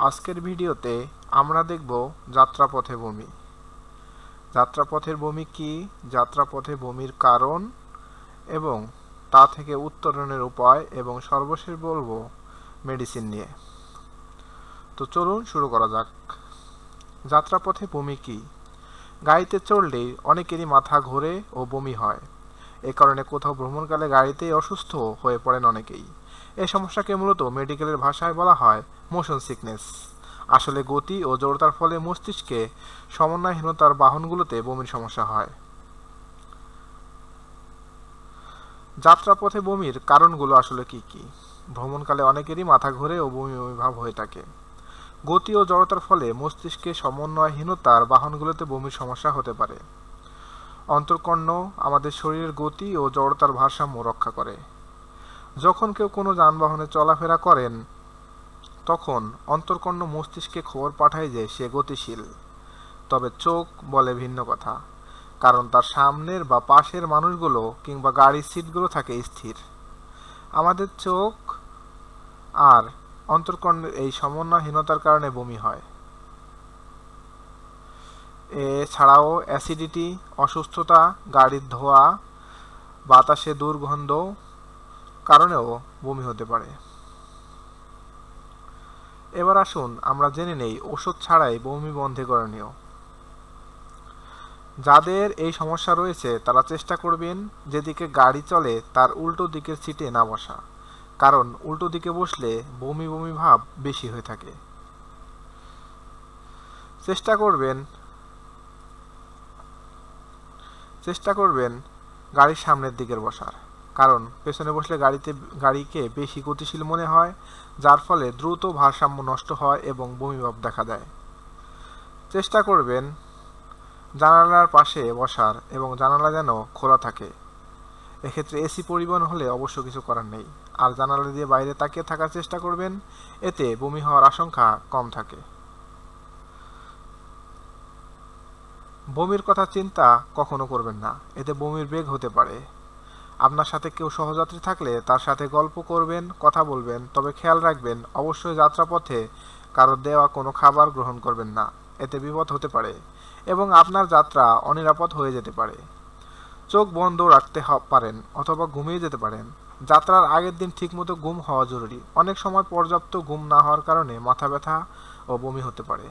আজকের ভিডিওতে আমরা দেখব যাত্রাপথে বমি। যাত্রাপথের বমি কি, যাত্রাপথে বমির কারণ এবং তা থেকে উত্তরণের উপায় এবং সর্বশেষ বলবো মেডিসিন নিয়ে। তো চলুন শুরু করা যাক। যাত্রাপথে বমি কি? গাড়িতে চড়লেই অনেকেরই মাথা ঘোরে ও বমি হয়। এ কারণে কোথাও ভ্রমণকালে গাড়িতেই অসুস্থ হয়ে পড়েন অনেকেই। এই সমস্যাকে মূলত মেডিকেলের ভাষায় বলা হয় মোশন সিকনেস। আসলে গতি ও জড়তার ফলে মস্তিষ্কে সমন্বয়হীনতার বাহনগুলোতে বমির সমস্যা হয়। যাত্রাপথে বমির কারণগুলো আসলে কি কি? ভ্রমণকালে অনেকেরই মাথা ঘোরে ও বমি বমি ভাব হয়ে থাকে। গতি ও জড়তার ফলে মস্তিষ্কে সমন্বয়হীনতার বাহনগুলোতে বমির সমস্যা হতে পারে। অন্তর্কর্ণ আমাদের শরীরের গতি ও জড়তার ভারসাম্য রক্ষা করে। যখন কেউ কোনো যানবাহনে চলাফেরা করেন তখন অন্তর্কর্ণ মস্তিষ্কে খবর পাঠায় যে সে গতিশীল। তবে চোখ বলে ভিন্ন কথা, কারণ তার সামনের বা পাশের মানুষগুলো কিংবা গাড়ির সিটগুলো থাকে স্থির। আমাদের চোখ আর অন্তর্কর্ণের এই সমন্বয়হীনতার কারণে বমি হয়। এছাড়াও অ্যাসিডিটি, অসুস্থতা, গাড়ির ধোঁয়া, বাতাসে দুর্গন্ধ কারণেও বমি হতে পারে। এবার আসুন আমরা জেনে নেই ওষুধ ছাড়াই বমি বন্ধে করণীয়। যাদের এই সমস্যা রয়েছে তারা চেষ্টা করবেন যেদিকে গাড়ি চলে তার উল্টো দিকের সিটে না বসা, কারণ উল্টো দিকে বসলে বমি বমি ভাব বেশি হয়ে থাকে। চেষ্টা করবেন গাড়ির সামনের দিকের বসার, কারণ পেছনে বসলে গাড়িকে বেশি গতিশীল মনে হয়, যার ফলে দ্রুত ভারসাম্য নষ্ট হয় এবং বমিভাব দেখা দেয়। চেষ্টা করবেন জানালার পাশে বসার এবং জানালা যেন খোলা থাকে। এক্ষেত্রে এসি পরিবহন হলে অবশ্য কিছু করার নেই। আর জানালা দিয়ে বাইরে তাকিয়ে থাকার চেষ্টা করবেন, এতে বমি হওয়ার আশঙ্কা কম থাকে। বমির কথা চিন্তা কখনো করবেন না, এতে বমির বেগ হতে পারে। আপনার সাথে কেউ সহযাত্রী থাকলে তার সাথে গল্প করবেন, কথা বলবেন, তবে খেয়াল রাখবেন অবশ্যই যাত্রাপথে কারো দেওয়া কোনো খাবার গ্রহণ করবেন না, এতে বিপদ হতে পারে এবং আপনার যাত্রা অনিরাপদ হয়ে যেতে পারে। চোখ বন্ধ রাখতে পারেন অথবা ঘুমিয়ে যেতে পারেন। যাত্রার আগের দিন ঠিকমতো ঘুম হওয়া জরুরি। অনেক সময় পর্যাপ্ত ঘুম না হওয়ার কারণে মাথা ব্যথা ও বমি হতে পারে।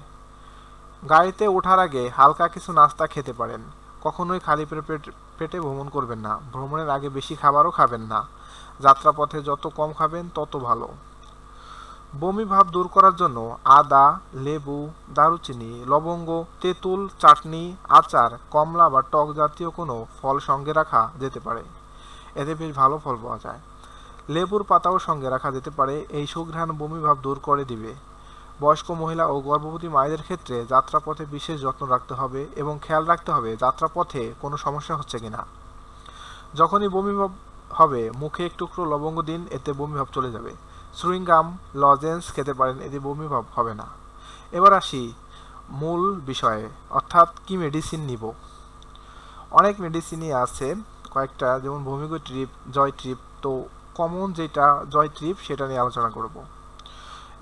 গাড়িতে ওঠার আগে হালকা কিছু নাস্তা খেতে পারেন। কখনোই খালি পেটে ভ্রমণ করবেন না। ভ্রমণের আগে বেশি খাবারও খাবেন না। যাত্রাপথে যত কম খাবেন তত ভালো। বমি ভাব দূর করার জন্য আদা, লেবু, দারুচিনি, লবঙ্গ, তেঁতুল, চাটনি, আচার, কমলা বা টক জাতীয় কোনো ফল সঙ্গে রাখা যেতে পারে। এতে বেশ ভালো ফল পাওয়া যায়। লেবুর পাতাও সঙ্গে রাখা যেতে পারে, এই সুঘ্রাণ বমি ভাব দূর করে দিবে। বয়স্ক মহিলা ও গর্ভবতী মায়েদের ক্ষেত্রে যাত্রাপথে বিশেষ যত্ন রাখতে হবে এবং খেয়াল রাখতে হবে যাত্রাপথে কোনো সমস্যা হচ্ছে কিনা। যখনই বমি ভাব হবে মুখে এক টুকরো লবঙ্গ দিন, এতে বমি ভাব চলে যাবে। সুইংগাম, লজেন্স খেতে পারেন, এতে বমি ভাব হবে না। এবার আসি মূল বিষয়ে, অর্থাৎ কি মেডিসিন নিব। অনেক মেডিসিনই আছে, কয়েকটা, যেমন ভূমিগো ট্রিপ, জয় ট্রিপ। তো কমন যেটা জয় ট্রিপ সেটা নিয়ে আলোচনা করব।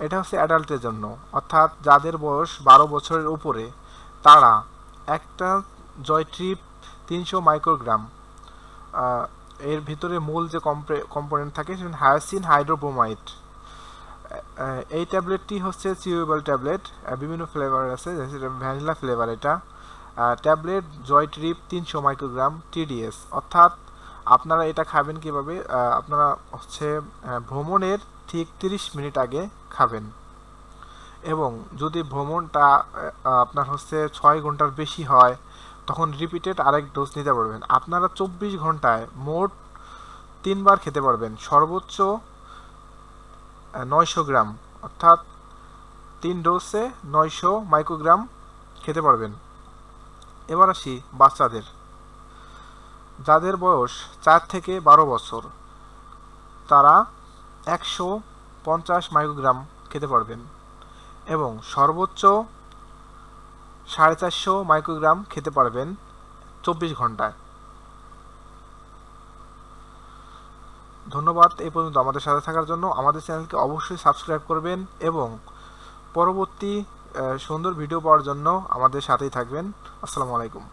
এটা হচ্ছে অ্যাডাল্টের জন্য, অর্থাৎ যাদের বয়স 12 বছরের উপরে তারা একটা জয় ট্রিপ 300 মাইক্রোগ্রাম, এর ভিতরে মূল যে কম্পোনেন্ট থাকে সেটা হায়াসিন হাইড্রোব্রোমাইড। এই ট্যাবলেটটি হচ্ছে চিউয়েবল ট্যাবলেট, বিভিন্ন ফ্লেভার আছে, যেটা ভ্যানিলা ফ্লেভার। এটা ট্যাবলেট জয় ট্রিপ 300 মাইক্রোগ্রাম টিডিএস। অর্থাৎ আপনারা এটা খাবেন কিভাবে? আপনারা হচ্ছে ভ্রমণের ঠিক 30 মিনিট আগে খাবেন, এবং যদি ভ্রমণটা আপনার হচ্ছে 6 ঘন্টার বেশি হয় তখন রিপিটেড আরেক ডোজ নিতে পারবেন। আপনারা 24 ঘন্টায় মোট 3 বার খেতে পারবেন, সর্বোচ্চ 900 গ্রাম, অর্থাৎ 3 ডোজে 900 মাইক্রোগ্রাম খেতে পারবেন। এবার আসি বাচ্চাদের। যাদের বয়স 4 থেকে 12 বছর তারা 150 মাইক্রোগ্রাম খেতে পারবেন এবং সর্বোচ্চ 450 মাইক্রোগ্রাম খেতে পারবেন 24 ঘন্টায়। ধন্যবাদ এই পর্যন্ত আমাদের সাথে থাকার জন্য। আমাদের চ্যানেলকে অবশ্যই সাবস্ক্রাইব করবেন এবং পরবর্তী সুন্দর ভিডিও পাওয়ার জন্য আমাদের সাথেই থাকবেন। আসসালামু আলাইকুম।